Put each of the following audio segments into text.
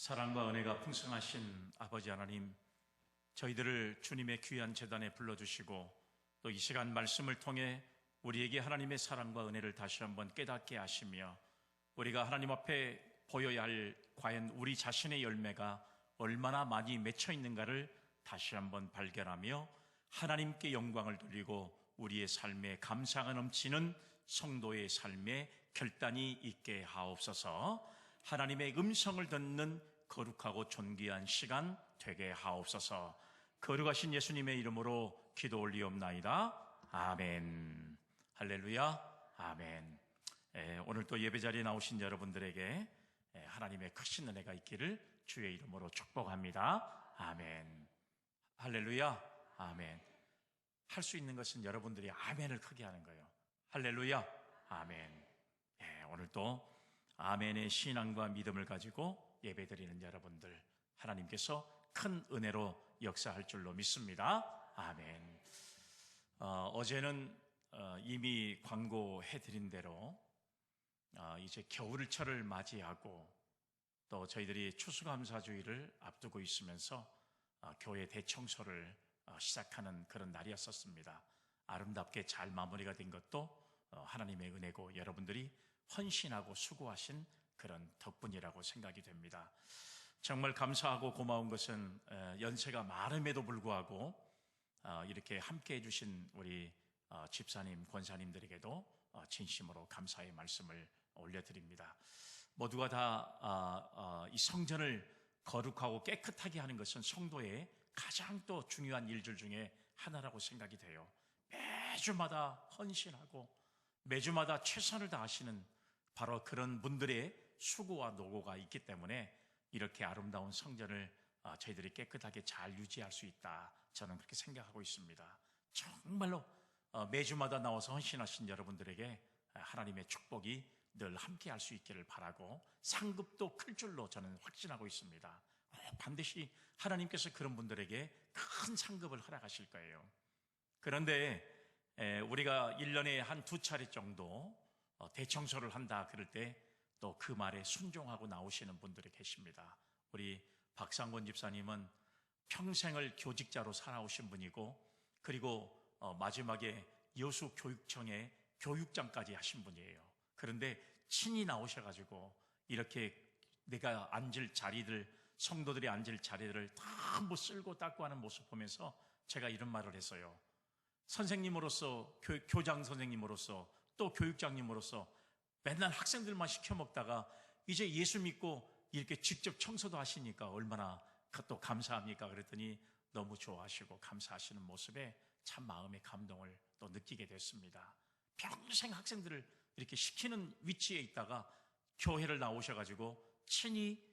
사랑과 은혜가 풍성하신 아버지 하나님, 저희들을 주님의 귀한 제단에 불러주시고 또 이 시간 말씀을 통해 우리에게 하나님의 사랑과 은혜를 다시 한번 깨닫게 하시며 우리가 하나님 앞에 보여야 할 과연 우리 자신의 열매가 얼마나 많이 맺혀 있는가를 다시 한번 발견하며 하나님께 영광을 돌리고 우리의 삶에 감사가 넘치는 성도의 삶에 결단이 있게 하옵소서. 하나님의 음성을 듣는 거룩하고 존귀한 시간 되게 하옵소서. 거룩하신 예수님의 이름으로 기도 올리옵나이다. 아멘. 할렐루야. 아멘. 오늘 또 예배자리에 나오신 여러분들에게 하나님의 크신 은혜가 있기를 주의 이름으로 축복합니다. 아멘. 할렐루야. 아멘. 할 수 있는 것은 여러분들이 아멘을 크게 하는 거예요. 할렐루야. 아멘. 오늘 또 아멘의 신앙과 믿음을 가지고 예배드리는 여러분들, 하나님께서 큰 은혜로 역사할 줄로 믿습니다. 아멘. 어제는 이미 광고해드린 대로 이제 겨울철을 맞이하고 또 저희들이 추수감사주의를 앞두고 있으면서 교회 대청소를 시작하는 그런 날이었었습니다. 아름답게 잘 마무리가 된 것도 하나님의 은혜고 여러분들이 헌신하고 수고하신 그런 덕분이라고 생각이 됩니다. 정말 감사하고 고마운 것은 연세가 많음에도 불구하고 이렇게 함께 해주신 우리 집사님, 권사님들에게도 진심으로 감사의 말씀을 올려드립니다. 모두가 다 이 성전을 거룩하고 깨끗하게 하는 것은 성도의 가장 또 중요한 일들 중에 하나라고 생각이 돼요. 매주마다 헌신하고 매주마다 최선을 다하시는 바로 그런 분들의 수고와 노고가 있기 때문에 이렇게 아름다운 성전을 저희들이 깨끗하게 잘 유지할 수 있다, 저는 그렇게 생각하고 있습니다. 정말로 매주마다 나와서 헌신하신 여러분들에게 하나님의 축복이 늘 함께 할 수 있기를 바라고 상급도 클 줄로 저는 확신하고 있습니다. 반드시 하나님께서 그런 분들에게 큰 상급을 허락하실 거예요. 그런데 우리가 1년에 한 2차례 정도 대청소를 한다 그럴 때 또 그 말에 순종하고 나오시는 분들이 계십니다. 우리 박상권 집사님은 평생을 교직자로 살아오신 분이고 그리고 마지막에 여수교육청의 교육장까지 하신 분이에요. 그런데 친히 나오셔가지고 이렇게 내가 앉을 자리들, 성도들이 앉을 자리들을 전부 쓸고 닦고 하는 모습 보면서 제가 이런 말을 했어요. 선생님으로서, 교장 선생님으로서 또 교육장님으로서 맨날 학생들만 시켜먹다가 이제 예수 믿고 이렇게 직접 청소도 하시니까 얼마나 또 감사합니까? 그랬더니 너무 좋아하시고 감사하시는 모습에 참 마음의 감동을 또 느끼게 됐습니다. 평생 학생들을 이렇게 시키는 위치에 있다가 교회를 나오셔가지고 친히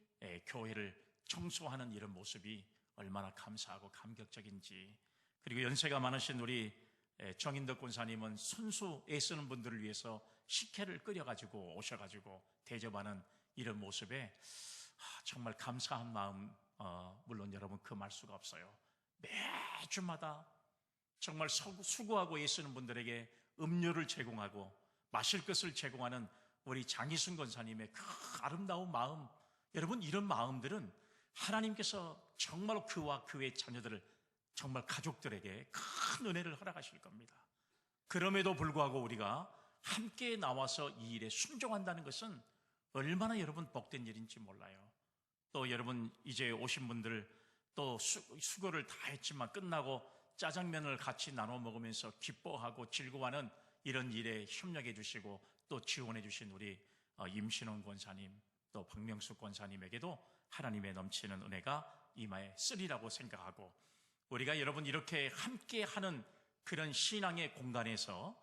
교회를 청소하는 이런 모습이 얼마나 감사하고 감격적인지. 그리고 연세가 많으신 우리 정인덕 권사님은 손수 애쓰는 분들을 위해서 식혜를 끓여가지고 오셔가지고 대접하는 이런 모습에 정말 감사한 마음, 물론 여러분 그 말 수가 없어요. 매주마다 정말 수고하고 애쓰는 분들에게 음료를 제공하고 마실 것을 제공하는 우리 장희순 권사님의 그 아름다운 마음, 여러분 이런 마음들은 하나님께서 정말로 그와 그의 자녀들을 정말 가족들에게 큰 은혜를 허락하실 겁니다. 그럼에도 불구하고 우리가 함께 나와서 이 일에 순종한다는 것은 얼마나 여러분 복된 일인지 몰라요. 또 여러분 이제 오신 분들 또 수고를 다 했지만 끝나고 짜장면을 같이 나눠 먹으면서 기뻐하고 즐거워하는 이런 일에 협력해 주시고 또 지원해 주신 우리 임신원 권사님 또 박명숙 권사님에게도 하나님의 넘치는 은혜가 임하에 쓰리라고 생각하고 우리가 여러분 이렇게 함께하는 그런 신앙의 공간에서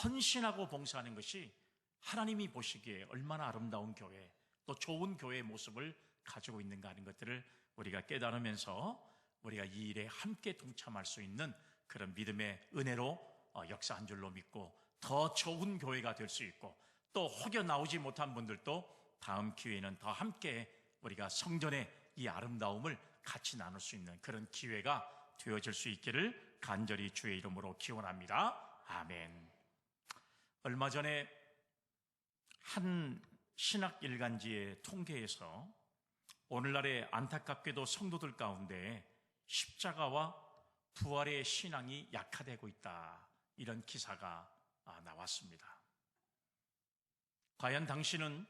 헌신하고 봉사하는 것이 하나님이 보시기에 얼마나 아름다운 교회 또 좋은 교회의 모습을 가지고 있는가 하는 것들을 우리가 깨달으면서 우리가 이 일에 함께 동참할 수 있는 그런 믿음의 은혜로 역사한 줄로 믿고 더 좋은 교회가 될 수 있고 또 혹여 나오지 못한 분들도 다음 기회에는 더 함께 우리가 성전의 이 아름다움을 같이 나눌 수 있는 그런 기회가 되어질 수 있기를 간절히 주의 이름으로 기원합니다. 아멘. 얼마 전에 한 신학 일간지의 통계에서 오늘날의 안타깝게도 성도들 가운데 십자가와 부활의 신앙이 약화되고 있다, 이런 기사가 나왔습니다. 과연 당신은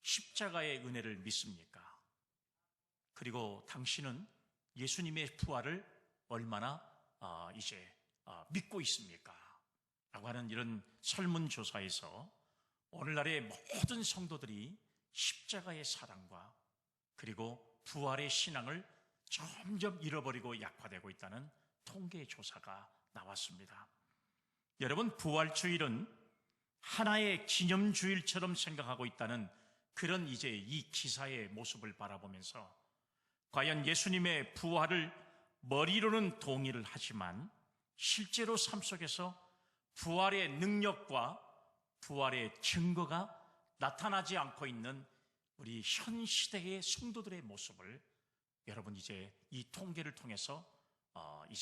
십자가의 은혜를 믿습니까? 그리고 당신은 예수님의 부활을 얼마나 믿고 있습니까? 라고 하는 이런 설문조사에서 오늘날의 모든 성도들이 십자가의 사랑과 그리고 부활의 신앙을 점점 잃어버리고 약화되고 있다는 통계 조사가 나왔습니다. 여러분, 부활주일은 하나의 기념주일처럼 생각하고 있다는 그런 이 기사의 모습을 바라보면서 과연 예수님의 부활을 머리로는 동의를 하지만 실제로 삶 속에서 부활의 능력과 부활의 증거가 나타나지 않고 있는 우리 현 시대의 성도들의 모습을 여러분 이 통계를 통해서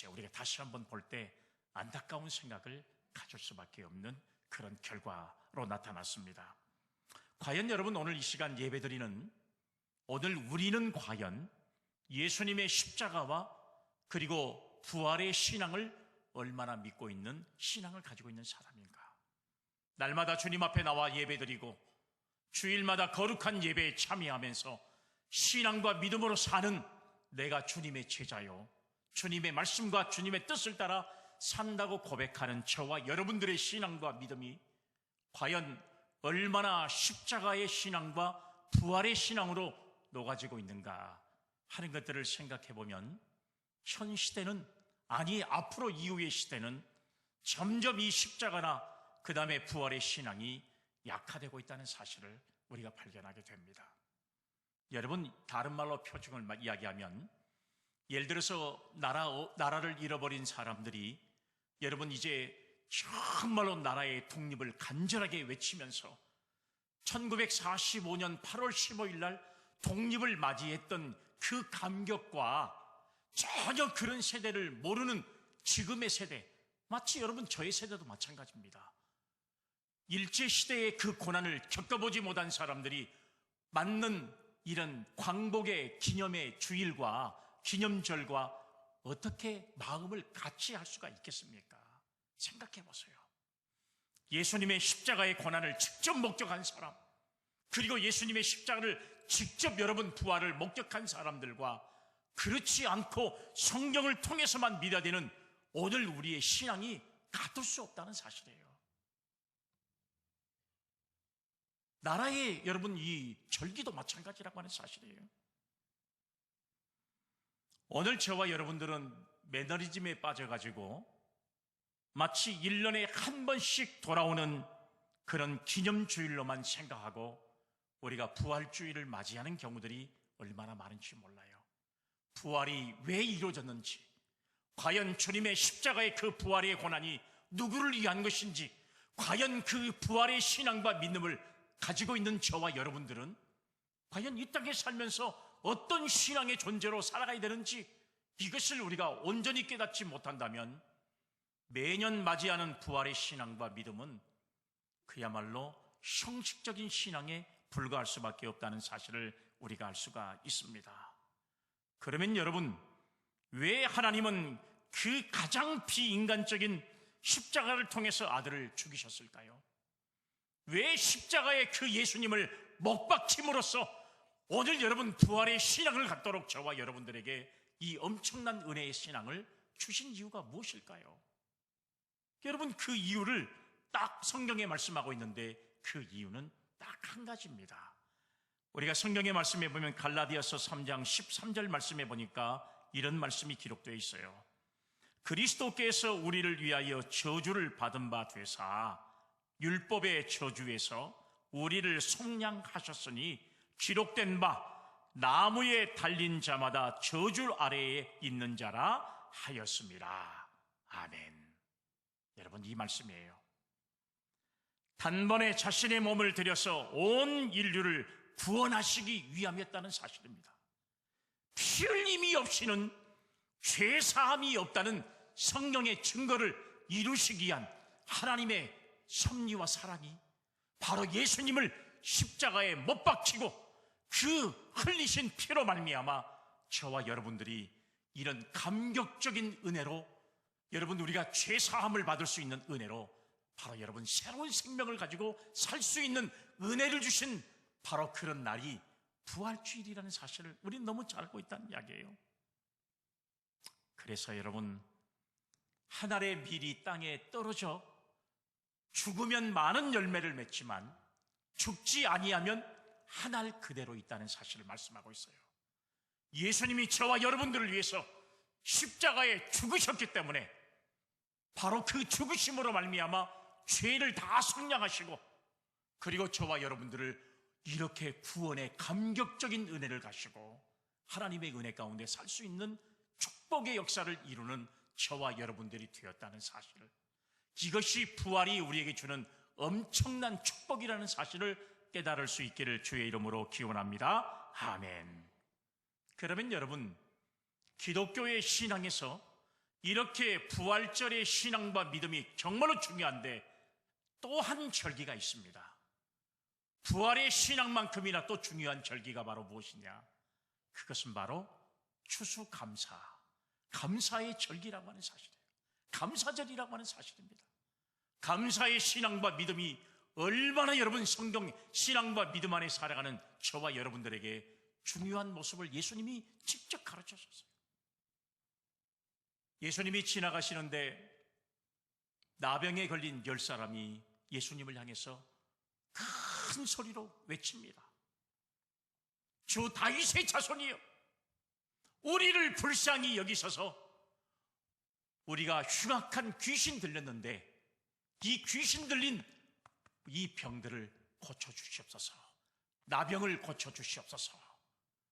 우리가 다시 한번 볼 때 안타까운 생각을 가질 수밖에 없는 그런 결과로 나타났습니다. 과연 여러분, 오늘 이 시간 예배드리는 오늘 우리는 과연 예수님의 십자가와 그리고 부활의 신앙을 얼마나 믿고 있는 신앙을 가지고 있는 사람인가? 날마다 주님 앞에 나와 예배드리고 주일마다 거룩한 예배에 참여하면서 신앙과 믿음으로 사는 내가 주님의 제자요, 주님의 말씀과 주님의 뜻을 따라 산다고 고백하는 저와 여러분들의 신앙과 믿음이 과연 얼마나 십자가의 신앙과 부활의 신앙으로 녹아지고 있는가 하는 것들을 생각해 보면 현 시대는, 아니 앞으로 이후의 시대는 점점 이 십자가나 그 다음에 부활의 신앙이 약화되고 있다는 사실을 우리가 발견하게 됩니다. 여러분, 다른 말로 표징을 이야기하면 예를 들어서 나라를 잃어버린 사람들이 여러분 정말로 나라의 독립을 간절하게 외치면서 1945년 8월 15일 날 독립을 맞이했던 그 감격과 전혀 그런 세대를 모르는 지금의 세대, 마치 여러분 저의 세대도 마찬가지입니다. 일제시대의 그 고난을 겪어보지 못한 사람들이 맞는 이런 광복의 기념의 주일과 기념절과 어떻게 마음을 같이 할 수가 있겠습니까? 생각해 보세요. 예수님의 십자가의 고난을 직접 목격한 사람, 그리고 예수님의 십자가를 직접 여러분 부활을 목격한 사람들과 그렇지 않고 성경을 통해서만 믿어야 되는 오늘 우리의 신앙이 같을 수 없다는 사실이에요. 나라의 여러분 이 절기도 마찬가지라고 하는 사실이에요. 오늘 저와 여러분들은 매너리즘에 빠져가지고 마치 1년에 한 번씩 돌아오는 그런 기념주일로만 생각하고 우리가 부활주일을 맞이하는 경우들이 얼마나 많은지 몰라요. 부활이 왜 이루어졌는지, 과연 주님의 십자가의 그 부활의 고난이 누구를 위한 것인지, 과연 그 부활의 신앙과 믿음을 가지고 있는 저와 여러분들은 과연 이 땅에 살면서 어떤 신앙의 존재로 살아가야 되는지, 이것을 우리가 온전히 깨닫지 못한다면 매년 맞이하는 부활의 신앙과 믿음은 그야말로 형식적인 신앙에 불과할 수밖에 없다는 사실을 우리가 알 수가 있습니다. 그러면 여러분, 왜 하나님은 그 가장 비인간적인 십자가를 통해서 아들을 죽이셨을까요? 왜 십자가의 그 예수님을 못 박힘으로써 오늘 여러분 부활의 신앙을 갖도록 저와 여러분들에게 이 엄청난 은혜의 신앙을 주신 이유가 무엇일까요? 여러분, 그 이유를 딱 성경에 말씀하고 있는데 그 이유는 딱 한 가지입니다. 우리가 성경의 말씀에 보면 갈라디아서 3장 13절 말씀에 보니까 이런 말씀이 기록되어 있어요. 그리스도께서 우리를 위하여 저주를 받은 바 되사 율법의 저주에서 우리를 속량하셨으니 기록된 바 나무에 달린 자마다 저주 아래에 있는 자라 하였습니다. 아멘. 여러분, 이 말씀이에요. 단번에 자신의 몸을 들여서 온 인류를 구원하시기 위함이었다는 사실입니다. 피 흘림이 없이는 죄사함이 없다는 성경의 증거를 이루시기 위한 하나님의 섭리와 사랑이 바로 예수님을 십자가에 못 박히고 그 흘리신 피로 말미암아 저와 여러분들이 이런 감격적인 은혜로, 여러분 우리가 죄 사함을 받을 수 있는 은혜로 바로 여러분 새로운 생명을 가지고 살 수 있는 은혜를 주신 바로 그런 날이 부활주일이라는 사실을 우리는 너무 잘 알고 있다는 이야기예요. 그래서 여러분, 한 알의 밀이 땅에 떨어져 죽으면 많은 열매를 맺지만 죽지 아니하면 한 알 그대로 있다는 사실을 말씀하고 있어요. 예수님이 저와 여러분들을 위해서 십자가에 죽으셨기 때문에 바로 그 죽으심으로 말미암아 죄를 다 속량하시고, 그리고 저와 여러분들을 이렇게 구원의 감격적인 은혜를 가시고 하나님의 은혜 가운데 살 수 있는 축복의 역사를 이루는 저와 여러분들이 되었다는 사실을, 이것이 부활이 우리에게 주는 엄청난 축복이라는 사실을 깨달을 수 있기를 주의 이름으로 기원합니다. 아멘. 그러면 여러분, 기독교의 신앙에서 이렇게 부활절의 신앙과 믿음이 정말로 중요한데 또 한 절기가 있습니다. 부활의 신앙만큼이나 또 중요한 절기가 바로 무엇이냐? 그것은 바로 추수감사, 감사의 절기라고 하는 사실이에요. 감사절이라고 하는 사실입니다. 감사의 신앙과 믿음이 얼마나 여러분 성경 신앙과 믿음 안에 살아가는 저와 여러분들에게 중요한 모습을 예수님이 직접 가르쳐 줬어요. 예수님이 지나가시는데 나병에 걸린 10사람이 예수님을 향해서 큰 소리로 외칩니다. 주 다윗의 자손이여, 우리를 불쌍히 여기셔서 우리가 흉악한 귀신 들렸는데 이 귀신 들린 이 병들을 고쳐주시옵소서, 나병을 고쳐주시옵소서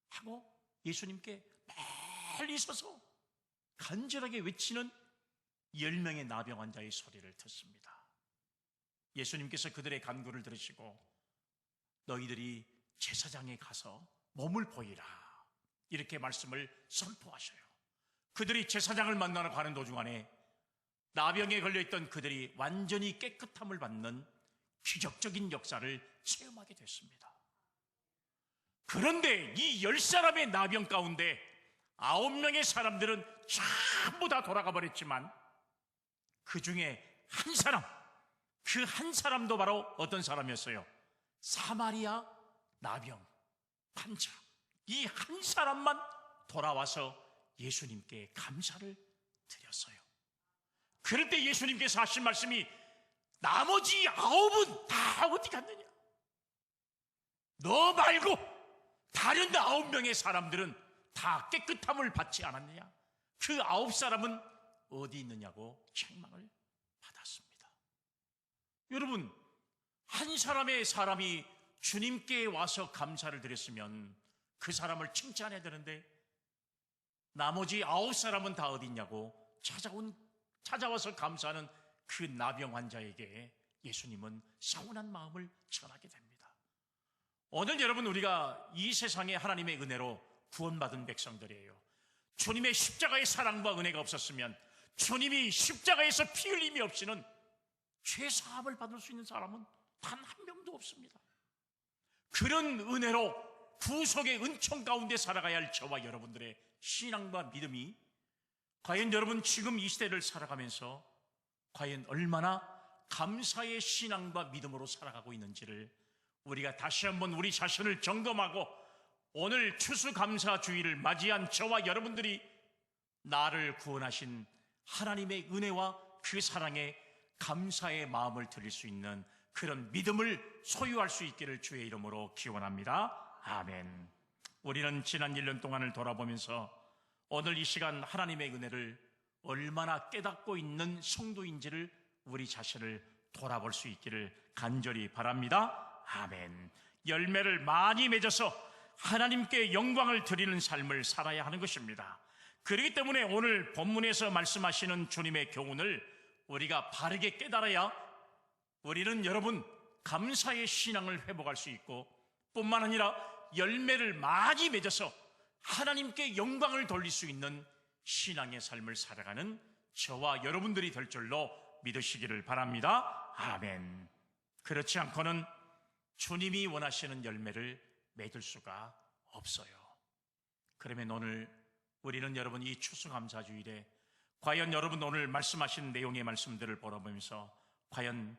하고 예수님께 멀리 서서 간절하게 외치는 10명의 나병 환자의 소리를 듣습니다. 예수님께서 그들의 간구를 들으시고 너희들이 제사장에 가서 몸을 보이라, 이렇게 말씀을 선포하셔요. 그들이 제사장을 만나러 가는 도중 안에 나병에 걸려있던 그들이 완전히 깨끗함을 받는 기적적인 역사를 체험하게 됐습니다. 그런데 이 10사람의 나병 가운데 9명의 사람들은 전부 다 돌아가 버렸지만 그 중에 한 사람, 그 한 사람도 바로 어떤 사람이었어요? 사마리아 나병 환자. 이 한 사람만 돌아와서 예수님께 감사를 드렸어요. 그럴 때 예수님께서 하신 말씀이 나머지 9은 다 어디 갔느냐? 너 말고 다른 9명의 사람들은 다 깨끗함을 받지 않았느냐? 그 9사람은 어디 있느냐고 책망을 받았습니다. 여러분, 한 사람이 주님께 와서 감사를 드렸으면 그 사람을 칭찬해야 되는데 나머지 9사람은 다 어디 있냐고 찾아와서 감사하는 그 나병 환자에게 예수님은 서운한 마음을 전하게 됩니다. 오늘 여러분, 우리가 이 세상에 하나님의 은혜로 구원받은 백성들이에요. 주님의 십자가의 사랑과 은혜가 없었으면, 주님이 십자가에서 피 흘림이 없이는 죄 사함을 받을 수 있는 사람은 단 한 명도 없습니다. 그런 은혜로 구속의 은총 가운데 살아가야 할 저와 여러분들의 신앙과 믿음이 과연 여러분 지금 이 시대를 살아가면서 과연 얼마나 감사의 신앙과 믿음으로 살아가고 있는지를 우리가 다시 한번 우리 자신을 점검하고, 오늘 추수감사주의를 맞이한 저와 여러분들이 나를 구원하신 하나님의 은혜와 그 사랑에 감사의 마음을 드릴 수 있는 그런 믿음을 소유할 수 있기를 주의 이름으로 기원합니다. 아멘. 우리는 지난 1년 동안을 돌아보면서 오늘 이 시간 하나님의 은혜를 얼마나 깨닫고 있는 성도인지를 우리 자신을 돌아볼 수 있기를 간절히 바랍니다. 아멘. 열매를 많이 맺어서 하나님께 영광을 드리는 삶을 살아야 하는 것입니다. 그렇기 때문에 오늘 본문에서 말씀하시는 주님의 교훈을 우리가 바르게 깨달아야 우리는 여러분 감사의 신앙을 회복할 수 있고, 뿐만 아니라 열매를 많이 맺어서 하나님께 영광을 돌릴 수 있는 신앙의 삶을 살아가는 저와 여러분들이 될 줄로 믿으시기를 바랍니다. 아멘. 그렇지 않고는 주님이 원하시는 열매를 맺을 수가 없어요. 그러면 오늘 우리는 여러분 이 추수감사주일에 과연 여러분 오늘 말씀하신 내용의 말씀들을 보러보면서 과연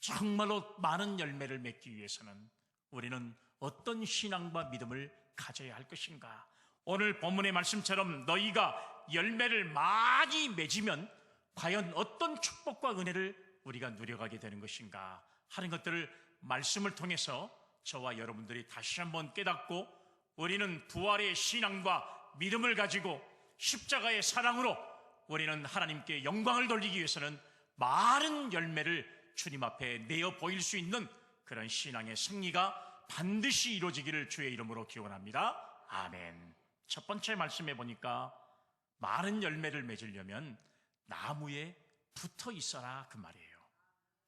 정말로 많은 열매를 맺기 위해서는 우리는 어떤 신앙과 믿음을 가져야 할 것인가? 오늘 본문의 말씀처럼 너희가 열매를 많이 맺으면 과연 어떤 축복과 은혜를 우리가 누려가게 되는 것인가 하는 것들을 말씀을 통해서 저와 여러분들이 다시 한번 깨닫고 우리는 부활의 신앙과 믿음을 가지고 십자가의 사랑으로 우리는 하나님께 영광을 돌리기 위해서는 많은 열매를 주님 앞에 내어 보일 수 있는 그런 신앙의 승리가 반드시 이루어지기를 주의 이름으로 기원합니다. 아멘. 첫 번째 말씀해 보니까 많은 열매를 맺으려면 나무에 붙어 있어라 그 말이에요.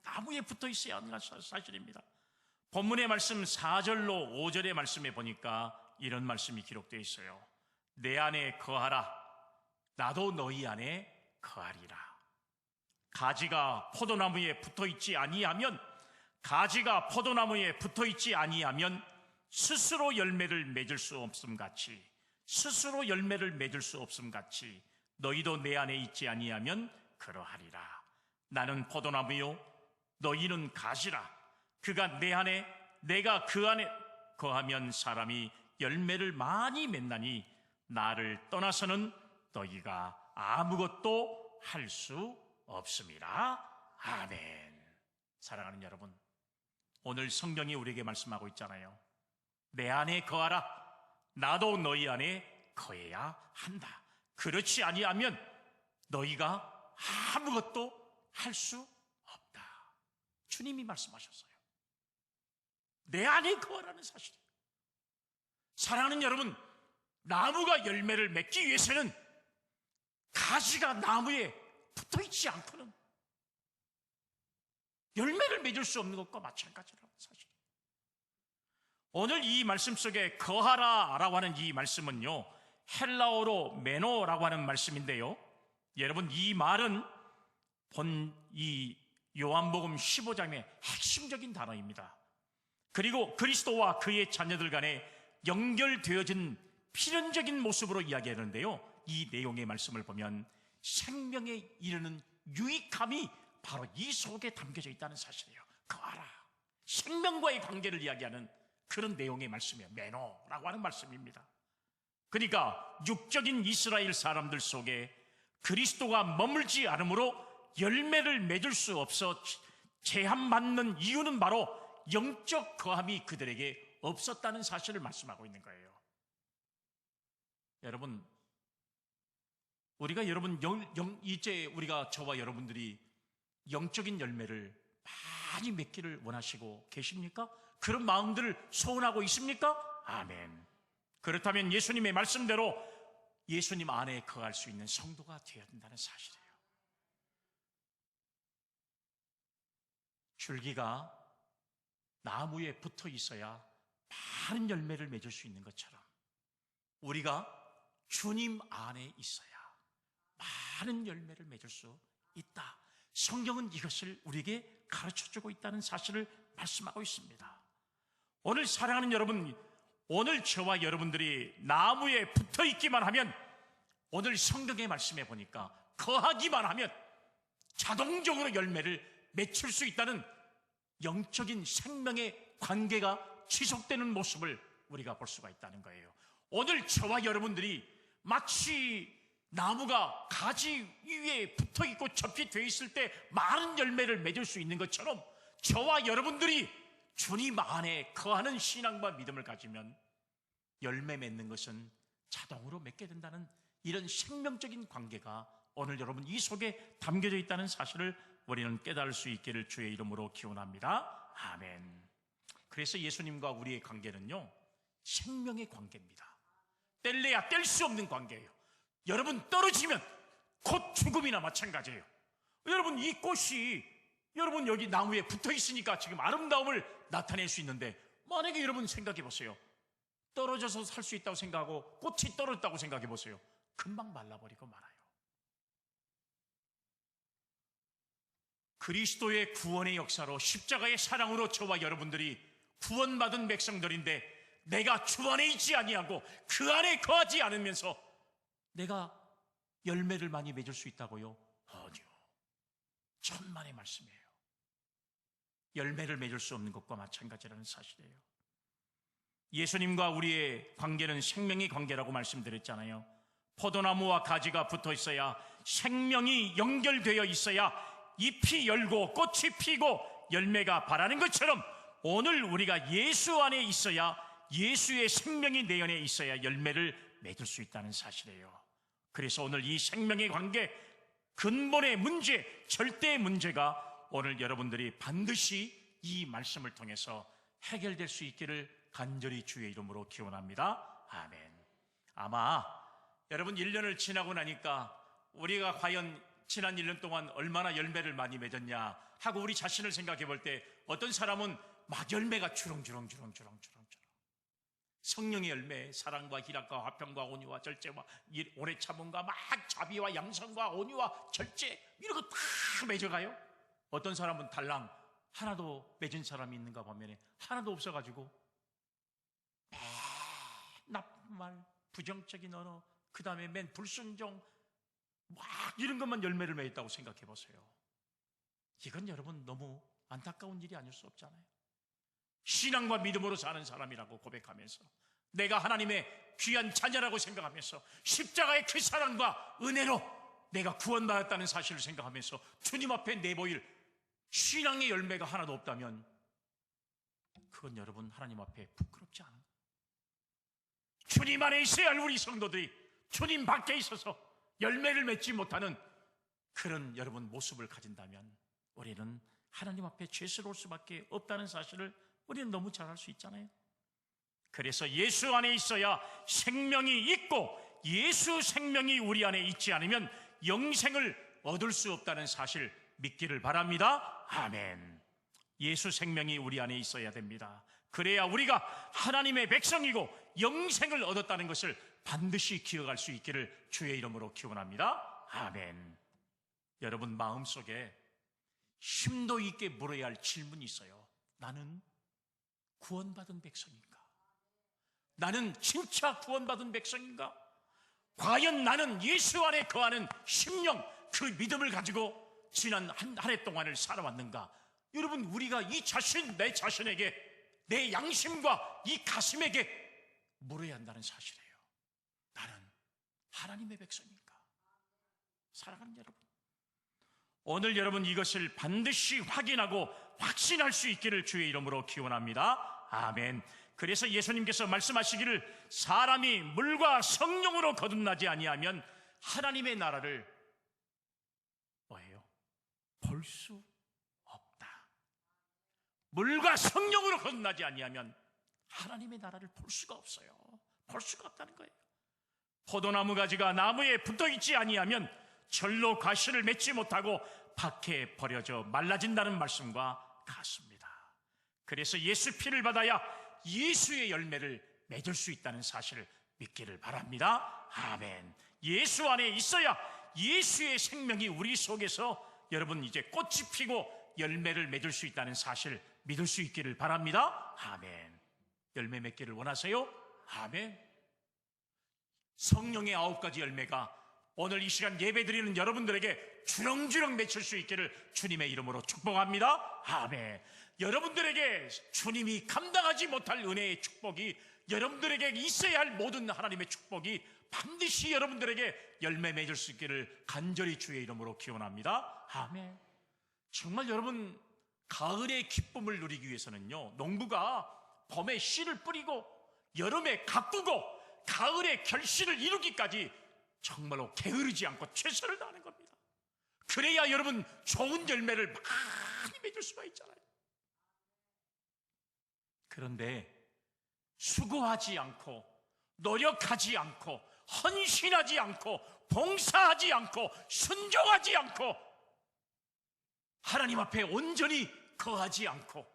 나무에 붙어 있어야 하는 사실입니다. 본문의 말씀 4절로 5절의 말씀에 보니까 이런 말씀이 기록되어 있어요. 내 안에 거하라. 나도 너희 안에 거하리라. 가지가 포도나무에 붙어 있지 아니하면 스스로 열매를 맺을 수 없음 같이 너희도 내 안에 있지 아니하면 그러하리라. 나는 포도나무요 너희는 가지라. 그가 내 안에 내가 그 안에 거하면 사람이 열매를 많이 맺나니 나를 떠나서는 너희가 아무것도 할 수 없음이라. 아멘. 사랑하는 여러분, 오늘 성경이 우리에게 말씀하고 있잖아요. 내 안에 거하라. 나도 너희 안에 거해야 한다. 그렇지 아니하면 너희가 아무것도 할 수 없다. 주님이 말씀하셨어요. 내 안에 거하라는 사실이에요. 사랑하는 여러분, 나무가 열매를 맺기 위해서는 가지가 나무에 붙어 있지 않고는 열매를 맺을 수 없는 것과 마찬가지라는 사실이에요. 오늘 이 말씀 속에 거하라라고 하는 이 말씀은요, 헬라어로 메노라고 하는 말씀인데요, 여러분 이 말은 이 요한복음 15장의 핵심적인 단어입니다. 그리고 그리스도와 그의 자녀들 간에 연결되어진 필연적인 모습으로 이야기하는데요, 이 내용의 말씀을 보면 생명에 이르는 유익함이 바로 이 속에 담겨져 있다는 사실이에요. 거하라. 생명과의 관계를 이야기하는 그런 내용의 말씀이에요. 메노라고 하는 말씀입니다. 그러니까 육적인 이스라엘 사람들 속에 그리스도가 머물지 않으므로 열매를 맺을 수 없어 제한받는 이유는 바로 영적 거함이 그들에게 없었다는 사실을 말씀하고 있는 거예요. 여러분, 이제 우리가 저와 여러분들이 영적인 열매를 많이 맺기를 원하시고 계십니까? 그런 마음들을 소원하고 있습니까? 아멘. 그렇다면 예수님의 말씀대로 예수님 안에 거할 수 있는 성도가 되어야 된다는 사실이에요. 줄기가 나무에 붙어 있어야 많은 열매를 맺을 수 있는 것처럼 우리가 주님 안에 있어야 많은 열매를 맺을 수 있다. 성경은 이것을 우리에게 가르쳐주고 있다는 사실을 말씀하고 있습니다. 오늘 사랑하는 여러분, 오늘 저와 여러분들이 나무에 붙어 있기만 하면, 오늘 성경의 말씀에 보니까 거하기만 하면 자동적으로 열매를 맺힐 수 있다는 영적인 생명의 관계가 지속되는 모습을 우리가 볼 수가 있다는 거예요. 오늘 저와 여러분들이 마치 나무가 가지 위에 붙어 있고 접히 되어 있을 때 많은 열매를 맺을 수 있는 것처럼 저와 여러분들이 주님 안에 거하는 신앙과 믿음을 가지면 열매 맺는 것은 자동으로 맺게 된다는 이런 생명적인 관계가 오늘 여러분 이 속에 담겨져 있다는 사실을 우리는 깨달을 수 있기를 주의 이름으로 기원합니다. 아멘. 그래서 예수님과 우리의 관계는요, 생명의 관계입니다. 뗄래야 뗄 수 없는 관계예요. 여러분, 떨어지면 곧 죽음이나 마찬가지예요. 여러분, 이 꽃이 여러분 여기 나무에 붙어 있으니까 지금 아름다움을 나타낼 수 있는데, 만약에 여러분 생각해 보세요. 떨어져서 살 수 있다고 생각하고 꽃이 떨어졌다고 생각해 보세요. 금방 말라버리고 말아요. 그리스도의 구원의 역사로 십자가의 사랑으로 저와 여러분들이 구원받은 백성들인데, 내가 주 안에 있지 아니하고 그 안에 거하지 않으면서 내가 열매를 많이 맺을 수 있다고요? 아니요. 천만의 말씀이에요. 열매를 맺을 수 없는 것과 마찬가지라는 사실이에요. 예수님과 우리의 관계는 생명의 관계라고 말씀드렸잖아요. 포도나무와 가지가 붙어 있어야, 생명이 연결되어 있어야 잎이 열고 꽃이 피고 열매가 바라는 것처럼, 오늘 우리가 예수 안에 있어야, 예수의 생명이 내 안에 있어야 열매를 맺을 수 있다는 사실이에요. 그래서 오늘 이 생명의 관계, 근본의 문제, 절대의 문제가 오늘 여러분들이 반드시 이 말씀을 통해서 해결될 수 있기를 간절히 주의 이름으로 기원합니다. 아멘. 아마 여러분 1년을 지나고 나니까 우리가 과연 지난 1년 동안 얼마나 열매를 많이 맺었냐 하고 우리 자신을 생각해 볼 때, 어떤 사람은 막 열매가 주렁주렁 성령의 열매, 사랑과 희락과 화평과 온유와 절제와 오래 참음과 막 자비와 양선과 온유와 절제, 이런 거 다 맺어가요. 어떤 사람은 달랑 하나도 맺은 사람이 있는가 보면 하나도 없어가지고 나쁜 부정적인 언어, 그 다음에 맨 불순종, 막 이런 것만 열매를 맺었다고 생각해 보세요. 이건 여러분 너무 안타까운 일이 아닐 수 없잖아요. 신앙과 믿음으로 사는 사람이라고 고백하면서, 내가 하나님의 귀한 자녀라고 생각하면서, 십자가의 그 사랑과 은혜로 내가 구원받았다는 사실을 생각하면서 주님 앞에 내보일 신앙의 열매가 하나도 없다면, 그건 여러분 하나님 앞에 부끄럽지 않은 거예요. 주님 안에 있어야 할 우리 성도들이 주님 밖에 있어서 열매를 맺지 못하는 그런 여러분 모습을 가진다면, 우리는 하나님 앞에 죄스러울 수밖에 없다는 사실을 우리는 너무 잘 알 수 있잖아요. 그래서 예수 안에 있어야 생명이 있고, 예수 생명이 우리 안에 있지 않으면 영생을 얻을 수 없다는 사실 믿기를 바랍니다. 아멘. 예수 생명이 우리 안에 있어야 됩니다. 그래야 우리가 하나님의 백성이고 영생을 얻었다는 것을 반드시 기억할 수 있기를 주의 이름으로 기원합니다. 아멘. 여러분 마음속에 심도 있게 물어야 할 질문이 있어요. 나는 구원받은 백성인가? 나는 진짜 구원받은 백성인가? 과연 나는 예수 안에 거하는 심령, 그 믿음을 가지고 지난 한 해 동안을 살아왔는가? 여러분, 우리가 이 자신, 내 자신에게, 내 양심과 이 가슴에게 물어야 한다는 사실이에요. 나는 하나님의 백성인가? 사랑하는 여러분, 오늘 여러분 이것을 반드시 확인하고 확신할 수 있기를 주의 이름으로 기원합니다. 아멘. 그래서 예수님께서 말씀하시기를, 사람이 물과 성령으로 거듭나지 아니하면 하나님의 나라를 뭐예요? 볼 수 없다. 물과 성령으로 거듭나지 아니하면 하나님의 나라를 볼 수가 없어요. 볼 수가 없다는 거예요. 포도나무 가지가 나무에 붙어있지 아니하면 절로 과실을 맺지 못하고 밖에 버려져 말라진다는 말씀과 같습니다. 그래서 예수 피를 받아야 예수의 열매를 맺을 수 있다는 사실을 믿기를 바랍니다. 아멘. 예수 안에 있어야 예수의 생명이 우리 속에서 여러분 이제 꽃이 피고 열매를 맺을 수 있다는 사실 믿을 수 있기를 바랍니다. 아멘. 열매 맺기를 원하세요? 아멘. 성령의 9가지 열매가 오늘 이 시간 예배드리는 여러분들에게 주렁주렁 맺힐 수 있기를 주님의 이름으로 축복합니다. 아멘. 여러분들에게 주님이 감당하지 못할 은혜의 축복이, 여러분들에게 있어야 할 모든 하나님의 축복이 반드시 여러분들에게 열매 맺을 수 있기를 간절히 주의 이름으로 기원합니다. 아멘. 정말 여러분, 가을의 기쁨을 누리기 위해서는요, 농부가 봄에 씨를 뿌리고 여름에 가꾸고 가을의 결실을 이루기까지 정말로 게으르지 않고 최선을 다하는 겁니다. 그래야 여러분 좋은 열매를 많이 맺을 수가 있잖아요. 그런데 수고하지 않고 노력하지 않고 헌신하지 않고 봉사하지 않고 순종하지 않고 하나님 앞에 온전히 거하지 않고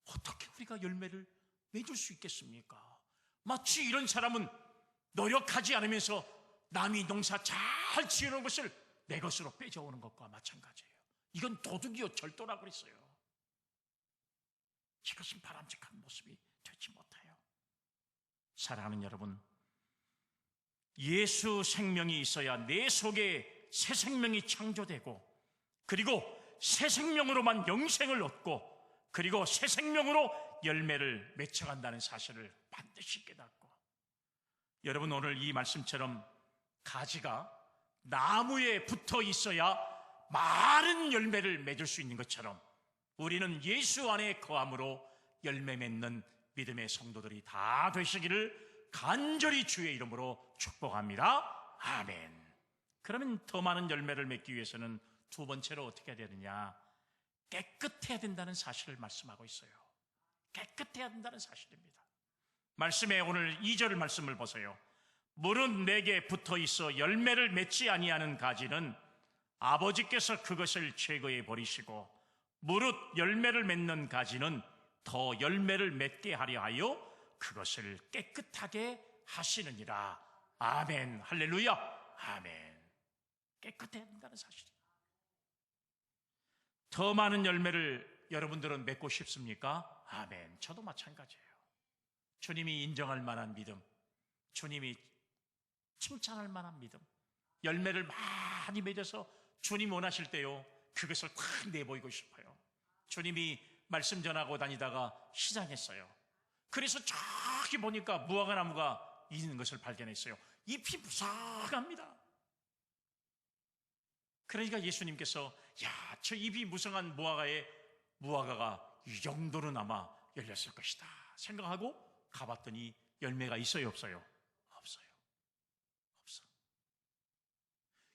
어떻게 우리가 열매를 맺을 수 있겠습니까? 마치 이런 사람은 노력하지 않으면서 남이 농사 잘 지어놓은 것을 내 것으로 뺏어오는 것과 마찬가지예요. 이건 도둑이요 절도라고 그랬어요. 이것은 바람직한 모습이 되지 못해요. 사랑하는 여러분, 예수 생명이 있어야 내 속에 새 생명이 창조되고, 그리고 새 생명으로만 영생을 얻고, 그리고 새 생명으로 열매를 맺혀간다는 사실을 반드시 깨닫고, 여러분, 오늘 이 말씀처럼 가지가 나무에 붙어 있어야 많은 열매를 맺을 수 있는 것처럼, 우리는 예수 안에 거함으로 열매 맺는 믿음의 성도들이 다 되시기를 간절히 주의 이름으로 축복합니다. 아멘. 그러면 더 많은 열매를 맺기 위해서는 두 번째로 어떻게 해야 되느냐? 깨끗해야 된다는 사실을 말씀하고 있어요. 깨끗해야 된다는 사실입니다. 말씀에 오늘 2절 말씀을 보세요. 무릇 내게 붙어 있어 열매를 맺지 아니하는 가지는 아버지께서 그것을 제거해 버리시고, 무릇 열매를 맺는 가지는 더 열매를 맺게 하려 하여 그것을 깨끗하게 하시느니라. 아멘. 할렐루야. 아멘. 깨끗해야 된다는 사실이에요. 더 많은 열매를 여러분들은 맺고 싶습니까? 아멘. 저도 마찬가지예요. 주님이 인정할 만한 믿음, 주님이 칭찬할 만한 믿음, 열매를 많이 맺어서 주님 원하실 때요, 그것을 탁 내보이고 싶어요. 주님이 말씀 전하고 다니다가 시장했어요. 그래서 저기 보니까 무화과 나무가 있는 것을 발견했어요. 잎이 무성합니다. 그러니까 예수님께서, 야, 저 잎이 무성한 무화과가 이 정도는 아마 열렸을 것이다 생각하고 가봤더니 열매가 있어요, 없어요? 없어요. 없어.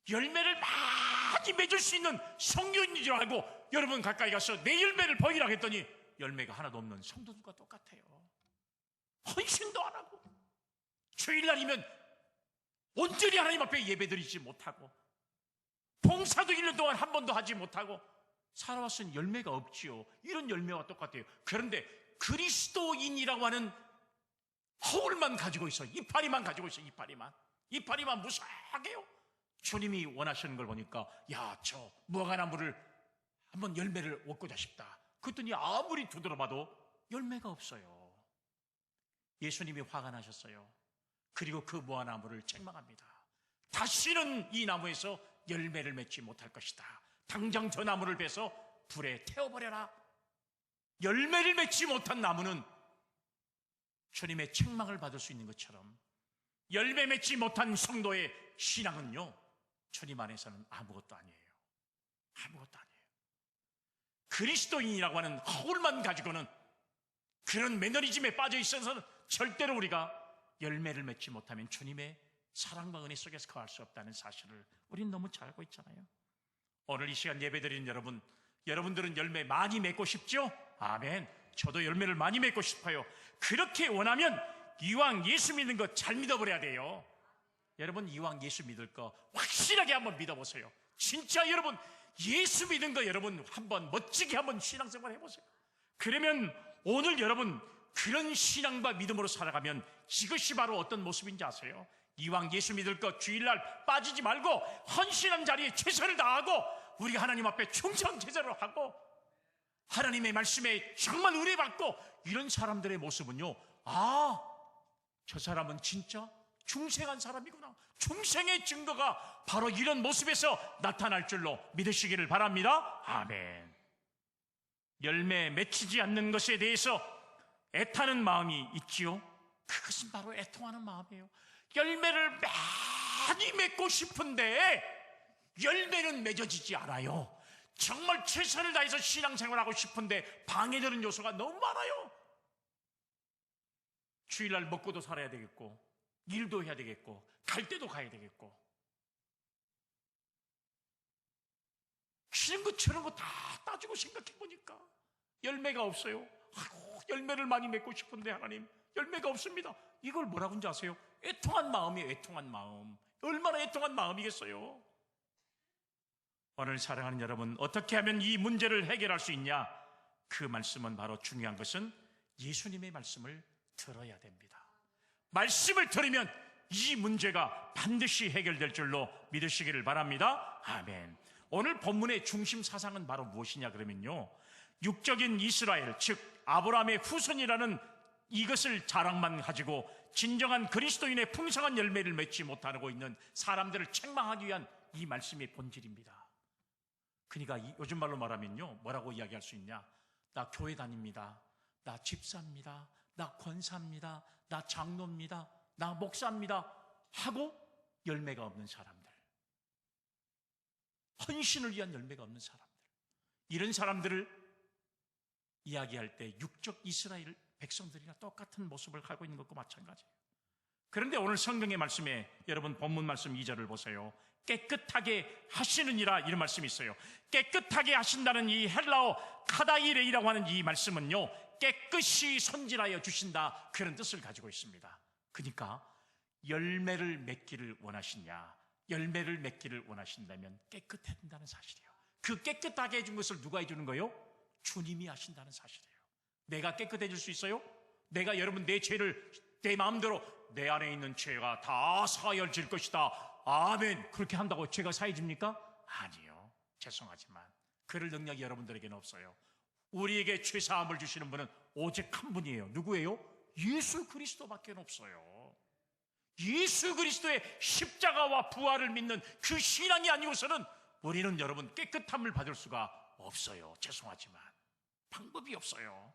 열매를 많이 맺을 수 있는 성경인 줄 알고 여러분 가까이 가서 내 열매를 보이라 했더니 열매가 하나도 없는 성도들과 똑같아요. 헌신도 안 하고, 주일날이면 온전히 하나님 앞에 예배드리지 못하고, 봉사도 1년 동안 한 번도 하지 못하고 살아왔으니 열매가 없지요. 이런 열매와 똑같아요. 그런데 그리스도인이라고 하는 허울만 가지고 있어. 이파리만 가지고 있어. 이파리만 무성하게요. 주님이 원하시는 걸 보니까, 야, 저 무화과나무를 한번 열매를 얻고자 싶다. 그랬더니 아무리 두드려봐도 열매가 없어요. 예수님이 화가 나셨어요. 그리고 그 무화과나무를 책망합니다. 다시는 이 나무에서 열매를 맺지 못할 것이다. 당장 저 나무를 베서 불에 태워버려라. 열매를 맺지 못한 나무는 주님의 책망을 받을 수 있는 것처럼, 열매 맺지 못한 성도의 신앙은요, 주님 안에서는 아무것도 아니에요. 아무것도 아니에요. 그리스도인이라고 하는 허울만 가지고는, 그런 매너리즘에 빠져 있어서는 절대로 우리가 열매를 맺지 못하면 주님의 사랑과 은혜 속에서 거할 수 없다는 사실을 우리는 너무 잘 알고 있잖아요. 오늘 이 시간 예배드리는 여러분, 여러분들은 열매 많이 맺고 싶죠? 아멘. 저도 열매를 많이 맺고 싶어요. 그렇게 원하면 이왕 예수 믿는 거 잘 믿어버려야 돼요. 여러분, 이왕 예수 믿을 거 확실하게 한번 믿어보세요. 진짜 여러분, 예수 믿은 거 여러분 한번 멋지게 한번 신앙생활 해보세요. 그러면 오늘 여러분 그런 신앙과 믿음으로 살아가면 이것이 바로 어떤 모습인지 아세요? 이왕 예수 믿을 것 주일날 빠지지 말고 헌신한 자리에 최선을 다하고 우리가 하나님 앞에 충성 제사를 하고 하나님의 말씀에 정말 은혜 받고, 이런 사람들의 모습은요, 아, 저 사람은 진짜 중생한 사람이구나. 중생의 증거가 바로 이런 모습에서 나타날 줄로 믿으시기를 바랍니다. 아멘. 열매 맺히지 않는 것에 대해서 애타는 마음이 있지요. 그것은 바로 애통하는 마음이에요. 열매를 많이 맺고 싶은데 열매는 맺어지지 않아요. 정말 최선을 다해서 신앙생활하고 싶은데 방해되는 요소가 너무 많아요. 주일날 먹고도 살아야 되겠고, 일도 해야 되겠고, 갈 때도 가야 되겠고, 이런 거 저런 거 다 따지고 생각해 보니까 열매가 없어요. 아이고, 열매를 많이 맺고 싶은데 하나님 열매가 없습니다. 이걸 뭐라고 하는지 아세요? 애통한 마음이에요. 애통한 마음. 얼마나 애통한 마음이겠어요. 오늘 사랑하는 여러분, 어떻게 하면 이 문제를 해결할 수 있냐? 그 말씀은 바로, 중요한 것은 예수님의 말씀을 들어야 됩니다. 말씀을 들으면 이 문제가 반드시 해결될 줄로 믿으시기를 바랍니다. 아멘. 오늘 본문의 중심 사상은 바로 무엇이냐 그러면요, 육적인 이스라엘, 즉 아브라함의 후손이라는 이것을 자랑만 가지고 진정한 그리스도인의 풍성한 열매를 맺지 못하고 있는 사람들을 책망하기 위한 이 말씀의 본질입니다. 그러니까 요즘 말로 말하면요, 뭐라고 이야기할 수 있냐? 나 교회 다닙니다. 나 집사입니다. 나 권사입니다. 나 장로입니다. 나 목사입니다. 하고 열매가 없는 사람들, 헌신을 위한 열매가 없는 사람들, 이런 사람들을 이야기할 때 육적 이스라엘 백성들이나 똑같은 모습을 가지고 있는 것과 마찬가지예요. 그런데 오늘 성경의 말씀에 여러분 본문 말씀 2절을 보세요. 깨끗하게 하시느니라, 이런 말씀이 있어요. 깨끗하게 하신다는 이 헬라어 카다이레이라고 하는 이 말씀은요, 깨끗이 손질하여 주신다, 그런 뜻을 가지고 있습니다. 그러니까 열매를 맺기를 원하시냐, 열매를 맺기를 원하신다면 깨끗해야 된다는 사실이에요. 그 깨끗하게 해준 것을 누가 해주는 거예요? 주님이 하신다는 사실이에요. 내가 깨끗해질 수 있어요? 내가 여러분 내 죄를 내 마음대로 내 안에 있는 죄가 다 사하여질 것이다, 아멘, 그렇게 한다고 죄가 사해집니까? 아니요. 죄송하지만 그럴 능력이 여러분들에게는 없어요. 우리에게 죄사함을 주시는 분은 오직 한 분이에요. 누구예요? 예수 그리스도밖에 없어요. 예수 그리스도의 십자가와 부활을 믿는 그 신앙이 아니고서는 우리는 여러분 깨끗함을 받을 수가 없어요. 죄송하지만 방법이 없어요.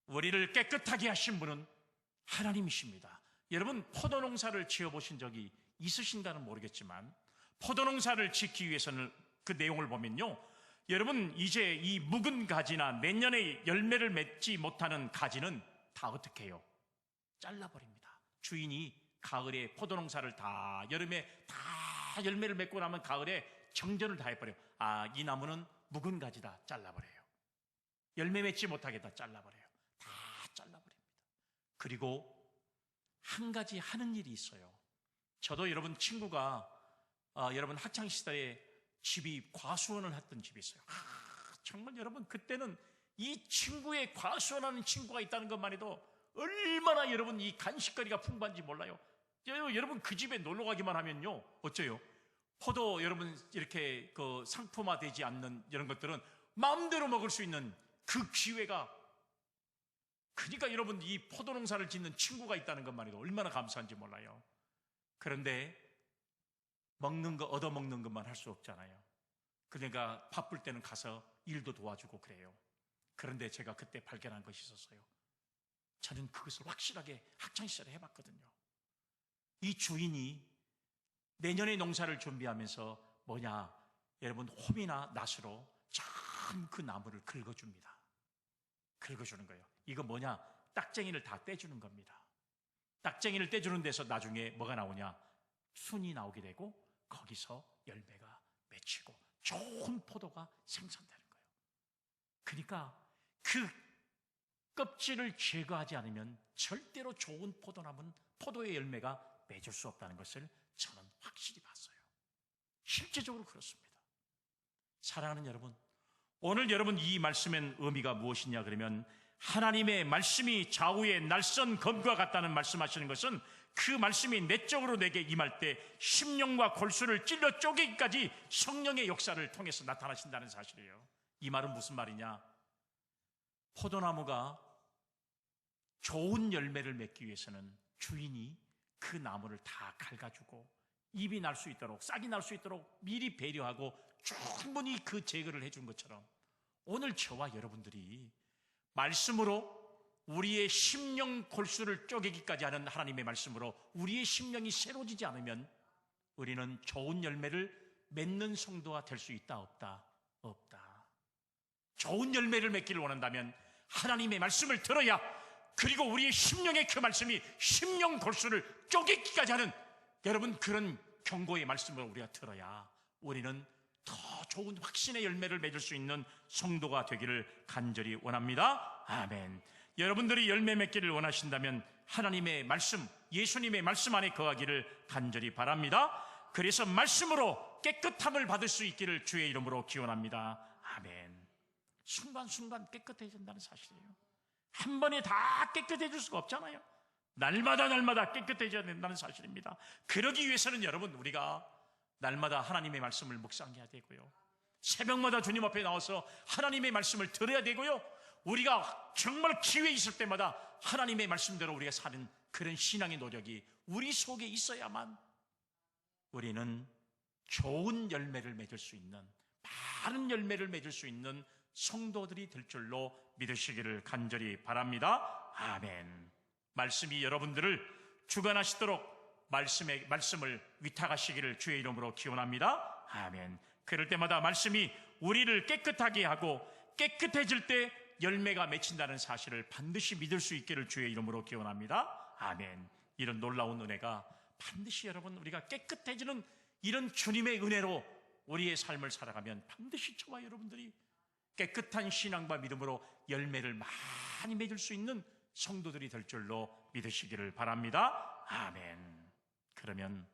우리를 깨끗하게 하신 분은 하나님이십니다. 여러분 포도농사를 지어보신 적이 있으신가는 모르겠지만 포도농사를 짓기 위해서는 그 내용을 보면요, 여러분 이제 이 묵은 가지나 내년에 열매를 맺지 못하는 가지는 다 어떻게 해요? 잘라버립니다. 주인이 가을에 포도농사를 다, 여름에 다 열매를 맺고 나면 가을에 정전을 다 해버려요. 아, 이 나무는 묵은 가지다, 잘라버려요. 열매 맺지 못하게 다 잘라버려요. 다 잘라버립니다. 그리고 한 가지 하는 일이 있어요. 저도 여러분 친구가 여러분 학창시절에 집이 과수원을 했던 집이 있어요. 정말 여러분 그때는 이 친구의 과수원하는 친구가 있다는 것만 해도 얼마나 여러분 이 간식거리가 풍부한지 몰라요. 여러분 그 집에 놀러 가기만 하면요, 어째요? 포도 여러분 이렇게 그 상품화되지 않는 이런 것들은 마음대로 먹을 수 있는 그 기회가, 그러니까 여러분 이 포도농사를 짓는 친구가 있다는 것만 해도 얼마나 감사한지 몰라요. 그런데 먹는 거, 얻어먹는 것만 할 수 없잖아요. 그러니까 바쁠 때는 가서 일도 도와주고 그래요. 그런데 제가 그때 발견한 것이 있었어요. 저는 그것을 확실하게 학창시절에 해봤거든요. 이 주인이 내년에 농사를 준비하면서 뭐냐, 여러분 홈이나 낫으로 참 그 나무를 긁어줍니다. 긁어주는 거예요. 이거 뭐냐, 딱쟁이를 다 떼주는 겁니다. 딱쟁이를 떼주는 데서 나중에 뭐가 나오냐, 순이 나오게 되고 거기서 열매가 맺히고 좋은 포도가 생산되는 거예요. 그러니까 그 껍질을 제거하지 않으면 절대로 좋은 포도나무는 포도의 열매가 맺을 수 없다는 것을 저는 확실히 봤어요. 실제적으로 그렇습니다. 사랑하는 여러분, 오늘 여러분 이 말씀의 의미가 무엇이냐 그러면, 하나님의 말씀이 좌우의 날선 검과 같다는 말씀하시는 것은 그 말씀이 내적으로 내게 임할 때 심령과 골수를 찔러 쪼개기까지 성령의 역사를 통해서 나타나신다는 사실이에요. 이 말은 무슨 말이냐, 포도나무가 좋은 열매를 맺기 위해서는 주인이 그 나무를 다 갉아주고 잎이 날 수 있도록, 싹이 날 수 있도록 미리 배려하고 충분히 그 제거를 해준 것처럼, 오늘 저와 여러분들이 말씀으로 우리의 심령 골수를 쪼개기까지 하는 하나님의 말씀으로 우리의 심령이 새로지지 않으면 우리는 좋은 열매를 맺는 성도가 될 수 있다, 없다? 없다. 좋은 열매를 맺기를 원한다면 하나님의 말씀을 들어야, 그리고 우리의 심령의 그 말씀이 심령 골수를 쪼개기까지 하는 여러분 그런 경고의 말씀을 우리가 들어야 우리는 더 좋은 확신의 열매를 맺을 수 있는 성도가 되기를 간절히 원합니다. 아멘. 여러분들이 열매 맺기를 원하신다면 하나님의 말씀, 예수님의 말씀 안에 거하기를 간절히 바랍니다. 그래서 말씀으로 깨끗함을 받을 수 있기를 주의 이름으로 기원합니다. 아멘. 순간순간 깨끗해진다는 사실이에요. 한 번에 다 깨끗해질 수가 없잖아요. 날마다 깨끗해져야 된다는 사실입니다. 그러기 위해서는 여러분 우리가 날마다 하나님의 말씀을 묵상해야 되고요, 새벽마다 주님 앞에 나와서 하나님의 말씀을 들어야 되고요, 우리가 정말 기회 있을 때마다 하나님의 말씀대로 우리가 사는 그런 신앙의 노력이 우리 속에 있어야만 우리는 좋은 열매를 맺을 수 있는, 많은 열매를 맺을 수 있는 성도들이 될 줄로 믿으시기를 간절히 바랍니다. 아멘. 말씀이 여러분들을 주관하시도록 말씀을 위탁하시기를 주의 이름으로 기원합니다. 아멘. 그럴 때마다 말씀이 우리를 깨끗하게 하고 깨끗해질 때 열매가 맺힌다는 사실을 반드시 믿을 수 있기를 주의 이름으로 기원합니다. 아멘. 이런 놀라운 은혜가 반드시 여러분 우리가 깨끗해지는 이런 주님의 은혜로 우리의 삶을 살아가면 반드시 저와 여러분들이 깨끗한 신앙과 믿음으로 열매를 많이 맺을 수 있는 성도들이 될 줄로 믿으시기를 바랍니다. 아멘. 그러면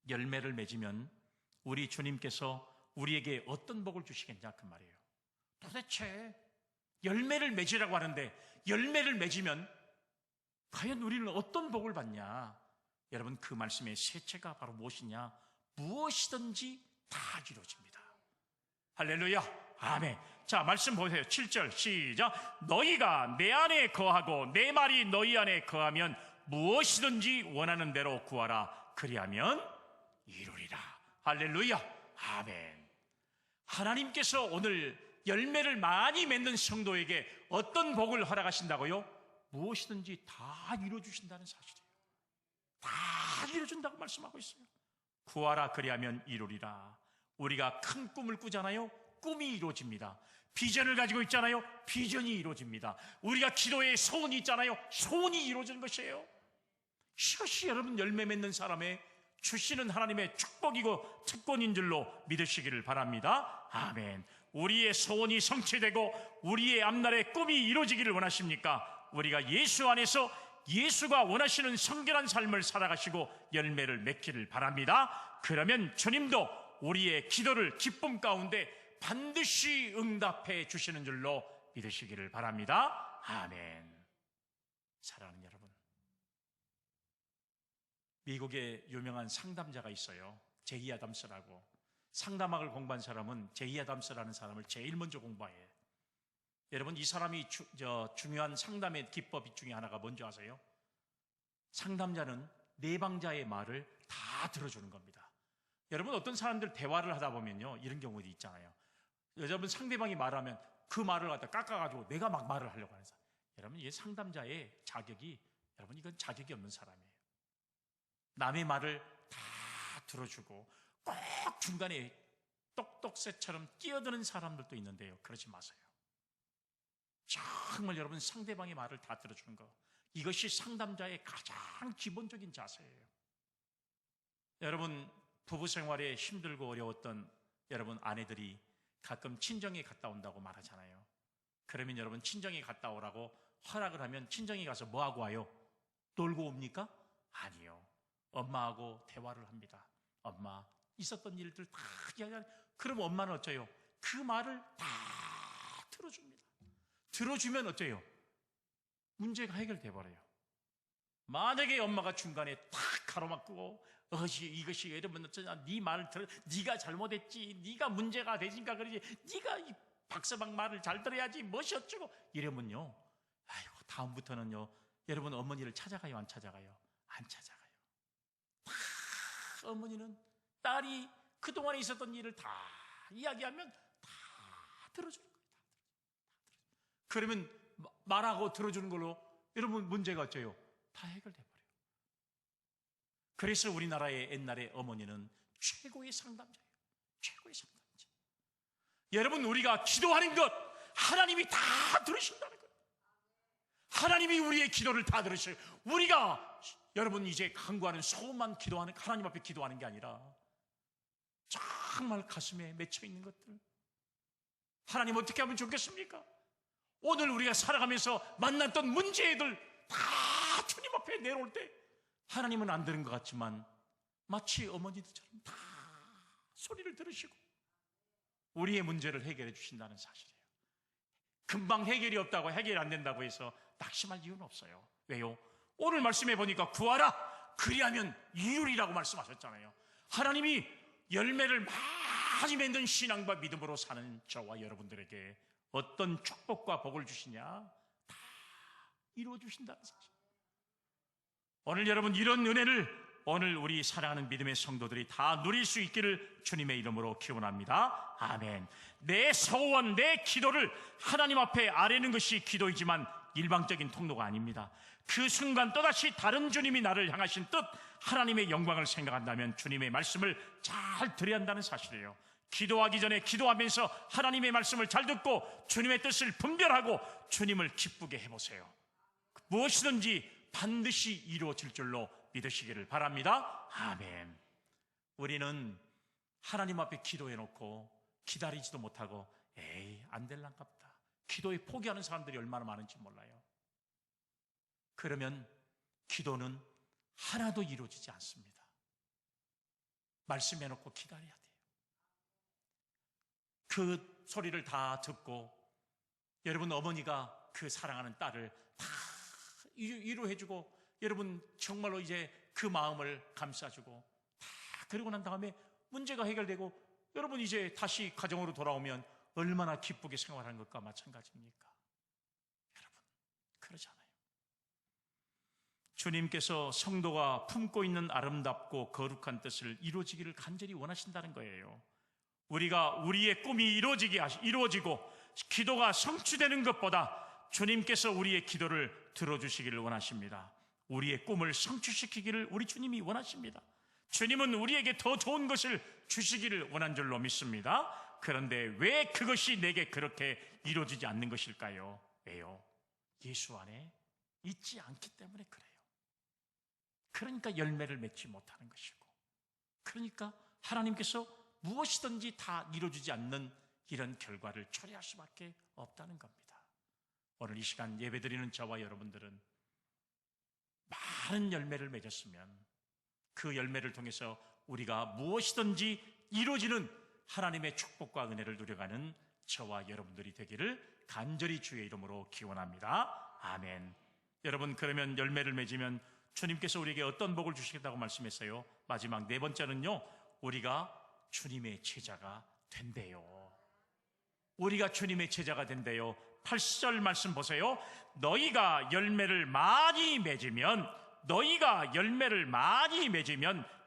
열매를 맺으면 우리 주님께서 우리에게 어떤 복을 주시겠냐 그 말이에요. 도대체 열매를 맺으라고 하는데 열매를 맺으면 과연 우리는 어떤 복을 받냐? 여러분 그 말씀의 세체가 바로 무엇이냐? 무엇이든지 다 이루어집니다. 할렐루야. 아멘. 자, 말씀 보세요. 7절 시작. 너희가 내 안에 거하고 내 말이 너희 안에 거하면 무엇이든지 원하는 대로 구하라. 그리하면 이루리라. 할렐루야. 아멘. 하나님께서 오늘 열매를 많이 맺는 성도에게 어떤 복을 허락하신다고요? 무엇이든지 다 이루어주신다는 사실이에요. 다 이루어준다고 말씀하고 있어요. 구하라 그리하면 이루리라. 우리가 큰 꿈을 꾸잖아요. 꿈이 이루어집니다. 비전을 가지고 있잖아요. 비전이 이루어집니다. 우리가 기도에 소원이 있잖아요. 소원이 이루어지는 것이에요. 이것이 여러분 열매 맺는 사람의 주시는 하나님의 축복이고 특권인 줄로 믿으시기를 바랍니다. 아멘. 우리의 소원이 성취되고 우리의 앞날의 꿈이 이루어지기를 원하십니까? 우리가 예수 안에서 예수가 원하시는 성결한 삶을 살아가시고 열매를 맺기를 바랍니다. 그러면 주님도 우리의 기도를 기쁨 가운데 반드시 응답해 주시는 줄로 믿으시기를 바랍니다. 아멘. 사랑하는 여러분, 미국에 유명한 상담자가 있어요. 제이 아담스라고. 상담학을 공부한 사람은 제이 아담스라는 사람을 제일 먼저 공부해요. 여러분 이 사람이 중요한 상담의 기법 중에 하나가 뭔지 아세요? 상담자는 내방자의 말을 다 들어주는 겁니다. 여러분 어떤 사람들 대화를 하다 보면요 이런 경우도 있잖아요. 여러분 상대방이 말하면 그 말을 갖다 깎아가지고 내가 막 말을 하려고 하는 사람. 여러분 이 상담자의 자격이 여러분 이건 자격이 없는 사람이에요. 남의 말을 다 들어주고 꼭 중간에 똑똑새처럼 끼어드는 사람들도 있는데요. 그러지 마세요. 정말 여러분 상대방의 말을 다 들어주는 거, 이것이 상담자의 가장 기본적인 자세예요. 여러분 부부 생활에 힘들고 어려웠던 여러분 아내들이 가끔 친정에 갔다 온다고 말하잖아요. 그러면 여러분 친정에 갔다 오라고 허락을 하면 친정에 가서 뭐하고 와요? 놀고 옵니까? 아니요. 엄마하고 대화를 합니다. 엄마 있었던 일들 다 이야기하는. 그럼 엄마는 어째요? 그 말을 다 들어줍니다. 들어주면 어째요? 문제가 해결돼 버려요. 만약에 엄마가 중간에 탁 가로막고 이것이 이러면 어쩌냐, 네 말을 들어, 네가 잘못했지, 네가 문제가 되니까 그러지, 네가 이 박서방 말을 잘 들어야지, 멋이 어쩌고 이러면요, 아이고 다음부터는요 여러분 어머니를 찾아가요 안 찾아가요? 안 찾아가요. 다 어머니는 딸이 그동안에 있었던 일을 다 이야기하면 다 들어주는 거예요. 그러면 말하고 들어주는 걸로 여러분 문제가 어째요? 다 해결돼 버려요. 그래서 우리나라의 옛날에 어머니는 최고의 상담자예요. 최고의 상담자. 여러분 우리가 기도하는 것 하나님이 다 들으신다는 거예요. 하나님이 우리의 기도를 다 들으셔요. 우리가 여러분 이제 간구하는 소원만 기도하는, 하나님 앞에 기도하는 게 아니라 정말 가슴에 맺혀 있는 것들, 하나님 어떻게 하면 좋겠습니까? 오늘 우리가 살아가면서 만났던 문제들 다 주님 앞에 내려올 때 하나님은 안 들은 것 같지만 마치 어머니들처럼 다 소리를 들으시고 우리의 문제를 해결해 주신다는 사실이에요. 금방 해결이 없다고, 해결이 안 된다고 해서 낙심할 이유는 없어요. 왜요? 오늘 말씀해 보니까 구하라 그리하면 이루리라고 말씀하셨잖아요. 하나님이 열매를 많이 맺는 신앙과 믿음으로 사는 저와 여러분들에게 어떤 축복과 복을 주시냐? 다 이루어 주신다는 사실. 오늘 여러분 이런 은혜를 오늘 우리 사랑하는 믿음의 성도들이 다 누릴 수 있기를 주님의 이름으로 기원합니다. 아멘. 내 소원, 내 기도를 하나님 앞에 아뢰는 것이 기도이지만 일방적인 통로가 아닙니다. 그 순간 또다시 다른 주님이 나를 향하신 뜻, 하나님의 영광을 생각한다면 주님의 말씀을 잘 들어야 한다는 사실이에요. 기도하기 전에 기도하면서 하나님의 말씀을 잘 듣고 주님의 뜻을 분별하고 주님을 기쁘게 해보세요. 무엇이든지 반드시 이루어질 줄로 믿으시기를 바랍니다. 아멘. 우리는 하나님 앞에 기도해놓고 기다리지도 못하고 안 될란가 보다. 기도에 포기하는 사람들이 얼마나 많은지 몰라요. 그러면 기도는 하나도 이루어지지 않습니다. 말씀해놓고 기다려야 돼요. 그 소리를 다 듣고 여러분 어머니가 그 사랑하는 딸을 다 위로해주고 여러분 정말로 이제 그 마음을 감싸주고 다 그러고 난 다음에 문제가 해결되고 여러분 이제 다시 가정으로 돌아오면 얼마나 기쁘게 생활하는 것과 마찬가지입니까? 여러분 그러잖아요. 주님께서 성도가 품고 있는 아름답고 거룩한 뜻을 이루어지기를 간절히 원하신다는 거예요. 우리가 우리의 꿈이 이루어지고 기도가 성취되는 것보다 주님께서 우리의 기도를 들어주시기를 원하십니다. 우리의 꿈을 성취시키기를 우리 주님이 원하십니다. 주님은 우리에게 더 좋은 것을 주시기를 원한 줄로 믿습니다. 그런데 왜 그것이 내게 그렇게 이루어지지 않는 것일까요? 왜요? 예수 안에 있지 않기 때문에 그래요. 그러니까 열매를 맺지 못하는 것이고, 그러니까 하나님께서 무엇이든지 다 이루어지지 않는 이런 결과를 초래할 수밖에 없다는 겁니다. 오늘 이 시간 예배드리는 저와 여러분들은 많은 열매를 맺었으면 그 열매를 통해서 우리가 무엇이든지 이루어지는 하나님의 축복과 은혜를 누려가는 저와 여러분들이 되기를 간절히 주의 이름으로 기원합니다. 아멘. 여러분 그러면 열매를 맺으면 주님께서 우리에게 어떤 복을 주시겠다고 말씀했어요? 마지막 네 번째는요, 우리가 주님의 제자가 된대요. 우리가 주님의 제자가 된대요. 8절 말씀 보세요. 너희가 열매를 많이 맺으면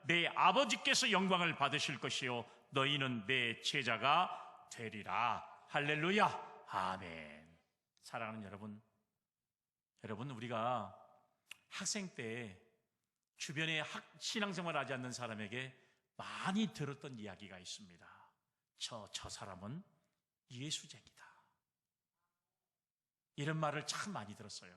내 아버지께서 영광을 받으실 것이요 너희는 내 제자가 되리라. 할렐루야. 아멘. 사랑하는 여러분 우리가 학생 때 주변에 신앙생활 하지 않는 사람에게 많이 들었던 이야기가 있습니다. 저 사람은 예수쟁이다. 이런 말을 참 많이 들었어요.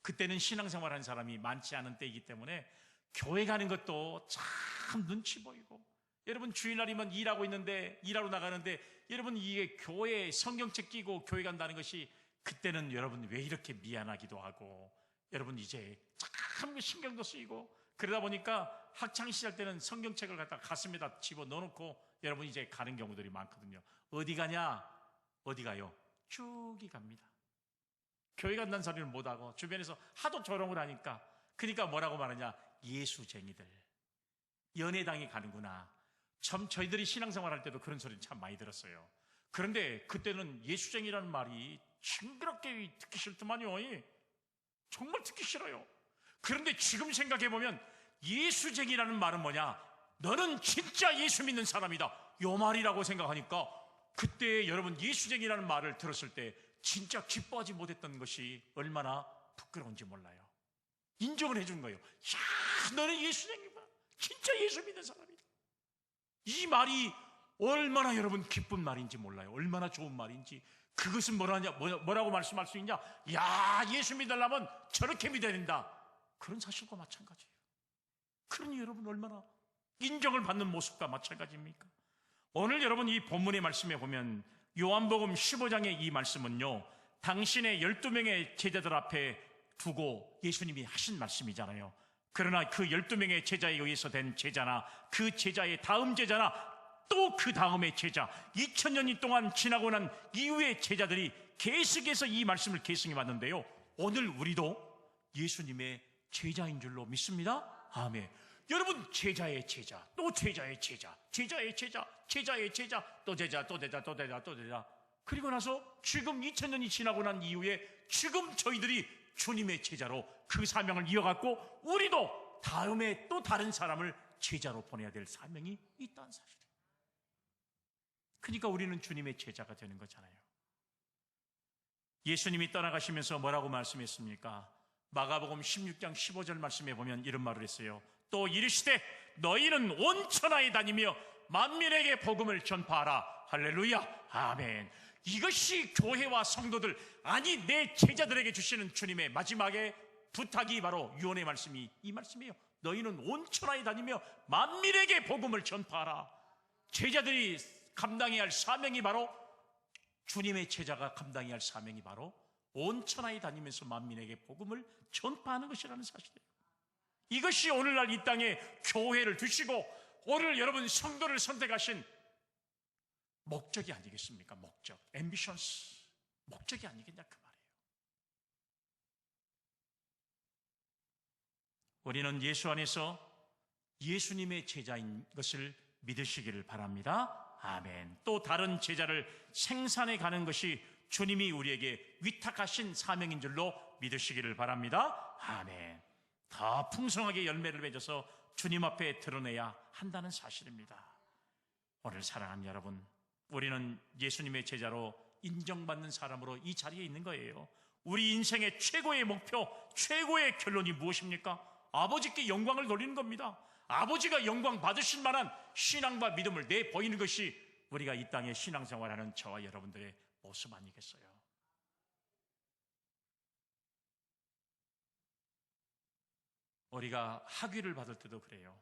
그때는 신앙생활 한 사람이 많지 않은 때이기 때문에 교회 가는 것도 참 눈치 보이고, 여러분 주일날이면 일하러 나가는데 여러분 이게 교회에 성경책 끼고 교회 간다는 것이 그때는 여러분 왜 이렇게 미안하기도 하고, 여러분 이제 참 신경도 쓰이고, 그러다 보니까 학창시절 때는 성경책을 갖다가 가슴에다 집어넣어놓고 여러분 이제 가는 경우들이 많거든요. 어디 가냐? 어디 가요? 쭉이 갑니다. 교회 간다는 소리를 못하고 주변에서 하도 조롱을 하니까, 그러니까 뭐라고 말하냐? 예수쟁이들, 연애당에 가는구나. 참 저희들이 신앙생활 할 때도 그런 소리는 참 많이 들었어요. 그런데 그때는 예수쟁이라는 말이 징그럽게 듣기 싫더만요. 정말 듣기 싫어요. 그런데 지금 생각해보면 예수쟁이라는 말은 뭐냐? 너는 진짜 예수 믿는 사람이다, 요 말이라고 생각하니까 그때 여러분 예수쟁이라는 말을 들었을 때 진짜 기뻐하지 못했던 것이 얼마나 부끄러운지 몰라요. 인정을 해준 거예요. 야, 너는 예수쟁이구나. 진짜 예수 믿는 사람이다. 이 말이 얼마나 여러분 기쁜 말인지 몰라요. 얼마나 좋은 말인지. 그것은 뭐라고 말씀할 수 있냐? 야, 예수 믿으려면 저렇게 믿어야 된다. 그런 사실과 마찬가지예요. 그러니 여러분 얼마나 인정을 받는 모습과 마찬가지입니까? 오늘 여러분 이 본문의 말씀에 보면 요한복음 15장의 이 말씀은요, 당신의 12명의 제자들 앞에 두고 예수님이 하신 말씀이잖아요. 그러나 그 12명의 제자에 의해서 된 제자나 그 제자의 다음 제자나 또 그 다음의 제자, 2000년이 동안 지나고 난 이후의 제자들이 계속해서 이 말씀을 계승해 왔는데요, 오늘 우리도 예수님의 제자인 줄로 믿습니다. 아멘. 여러분 제자의 제자, 또 제자의 제자, 제자의 제자, 제자의 제자, 또 제자, 또 제자, 또 제자, 또 제자. 그리고 나서 지금 2000년이 지나고 난 이후에 지금 저희들이 주님의 제자로 그 사명을 이어갔고, 우리도 다음에 또 다른 사람을 제자로 보내야 될 사명이 있다는 사실이에요. 그러니까 우리는 주님의 제자가 되는 거잖아요. 예수님이 떠나가시면서 뭐라고 말씀했습니까? 마가복음 16장 15절 말씀에 보면 이런 말을 했어요. 또 이르시되 너희는 온 천하에 다니며 만민에게 복음을 전파하라. 할렐루야, 아멘. 이것이 교회와 성도들, 아니 내 제자들에게 주시는 주님의 마지막에 부탁이 바로 유언의 말씀이 이 말씀이에요. 너희는 온 천하에 다니며 만민에게 복음을 전파하라. 제자들이 감당해야 할 사명이 바로, 주님의 제자가 감당해야 할 사명이 바로 온 천하에 다니면서 만민에게 복음을 전파하는 것이라는 사실이에요. 이것이 오늘날 이 땅에 교회를 두시고 오늘 여러분 성도를 선택하신 목적이 아니겠습니까? 목적, 앰비션스, 목적이 아니겠냐 그 말이에요. 우리는 예수 안에서 예수님의 제자인 것을 믿으시기를 바랍니다. 아멘. 또 다른 제자를 생산해 가는 것이 주님이 우리에게 위탁하신 사명인 줄로 믿으시기를 바랍니다. 아멘. 더 풍성하게 열매를 맺어서 주님 앞에 드러내야 한다는 사실입니다. 오늘 사랑하는 여러분, 우리는 예수님의 제자로 인정받는 사람으로 이 자리에 있는 거예요. 우리 인생의 최고의 목표, 최고의 결론이 무엇입니까? 아버지께 영광을 돌리는 겁니다. 아버지가 영광 받으실 만한 신앙과 믿음을 내보이는 것이 우리가 이 땅에 신앙생활하는 저와 여러분들의 모습 아니겠어요? 우리가 학위를 받을 때도 그래요.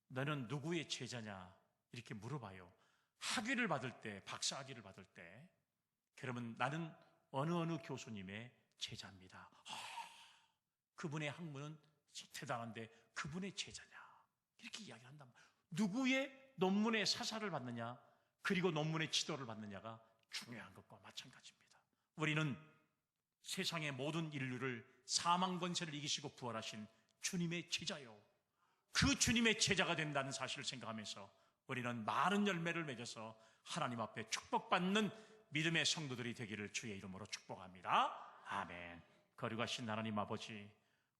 너는 누구의 제자냐? 이렇게 물어봐요. 학위를 받을 때, 박사학위를 받을 때, 그러면 나는 어느 교수님의 제자입니다. 그분의 학문은 대단한데 그분의 제자냐? 이렇게 이야기를 한단 말이에요. 누구의 논문의 사사를 받느냐, 그리고 논문의 지도를 받느냐가 중요한 것과 마찬가지입니다. 우리는 세상의 모든 인류를 사망 권세를 이기시고 부활하신 주님의 제자요, 그 주님의 제자가 된다는 사실을 생각하면서 우리는 많은 열매를 맺어서 하나님 앞에 축복받는 믿음의 성도들이 되기를 주의 이름으로 축복합니다. 아멘. 거룩하신 하나님 아버지,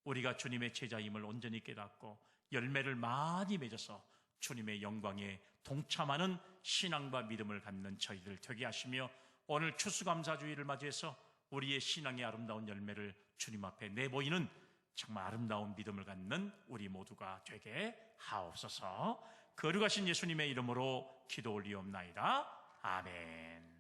우리가 주님의 제자임을 온전히 깨닫고 열매를 많이 맺어서 주님의 영광에 동참하는 신앙과 믿음을 갖는 저희들 되게 하시며, 오늘 추수감사주의를 맞이해서 우리의 신앙의 아름다운 열매를 주님 앞에 내보이는 정말 아름다운 믿음을 갖는 우리 모두가 되게 하옵소서. 거룩하신 예수님의 이름으로 기도 올리옵나이다. 아멘.